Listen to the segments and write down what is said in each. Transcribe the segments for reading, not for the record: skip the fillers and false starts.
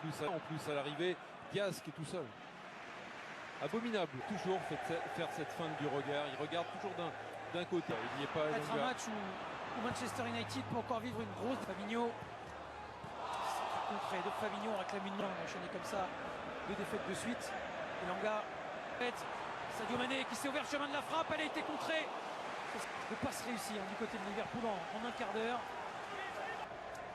En plus à l'arrivée, Diaz qui est tout seul. Abominable, toujours faire cette feinte du regard. Il regarde toujours d'un côté. Il n'y est pas. Être un match où Manchester United peut encore vivre une grosse. Fabinho, c'est concret de Fabinho, on réclame une main, on a enchaîné comme ça 2 défaites de suite. Elanga, Sadio Mané qui s'est ouvert le chemin de la frappe, elle a été contrée. Ne pas se réussir du côté de Liverpool en un quart d'heure.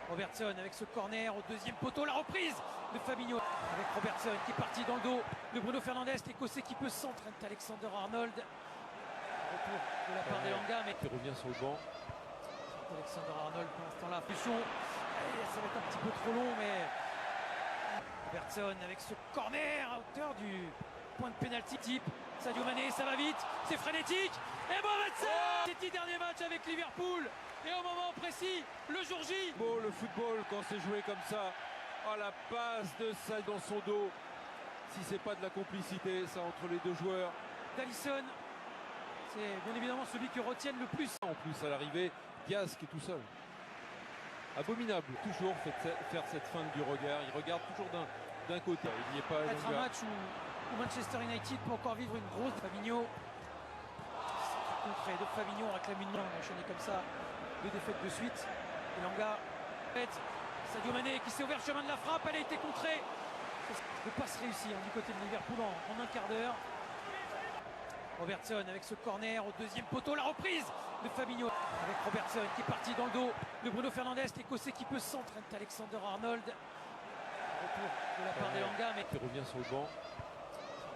Robertson avec ce corner au deuxième poteau, la reprise de Fabinho avec Robertson qui est parti dans le dos de Bruno Fernandes, l'Écossais qui peut centrer Alexander-Arnold. Retour de la part d'Elanga, mais qui revient sur le banc. Alexander-Arnold pour l'instant là, pulsion. Ça va être un petit peu trop long, mais Robertson avec ce corner à hauteur du point de pénalty type. Sadio Mané, ça va vite, c'est frénétique. Et Robertson, ces 10 derniers matchs avec Liverpool. Et au moment précis, le jour J. Le football, quand c'est joué comme ça, la passe de ça dans son dos. Si c'est pas de la complicité, ça, entre les deux joueurs. D'Alisson, c'est bien évidemment celui que retiennent le plus. En plus à l'arrivée, Diaz qui est tout seul. Abominable, toujours faire cette feinte du regard. Il regarde toujours d'un côté. Il n'y est pas. Être un match où Manchester United peut encore vivre une grosse. Fabinho, c'est concret de Fabinho, on réclame une main, on a enchaîné comme ça 2 défaites de suite. Elanga, Sadio Mané qui s'est ouvert le chemin de la frappe, elle a été contrée. Ne pas se réussir du côté de Liverpool en un quart d'heure. Robertson avec ce corner au deuxième poteau, la reprise de Fabinho avec Robertson qui est parti dans le dos de Bruno Fernandes, l'Écossais qui peut centrer Alexander-Arnold. Retour de la part d'Elanga, mais qui revient sur le banc.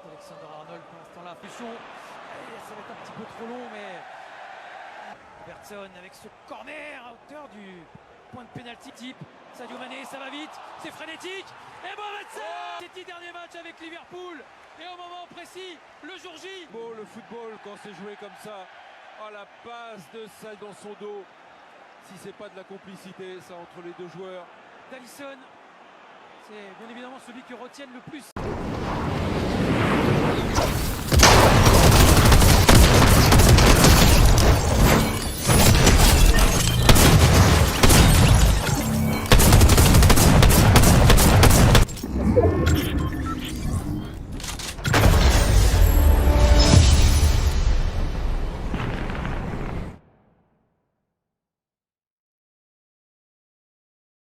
Alexander-Arnold pour l'instant là, pulsion. Ça va être un petit peu trop long, mais Robertson avec ce corner à hauteur du point de pénalty type. Sadio Mané, ça va vite, c'est frénétique. Et Robertson, ces 10 derniers matchs avec Liverpool. Et au moment précis, le jour J. Le football, quand c'est joué comme ça, la passe de ça dans son dos. Si c'est pas de la complicité, ça, entre les deux joueurs. D'Alisson, c'est bien évidemment celui que retiennent le plus.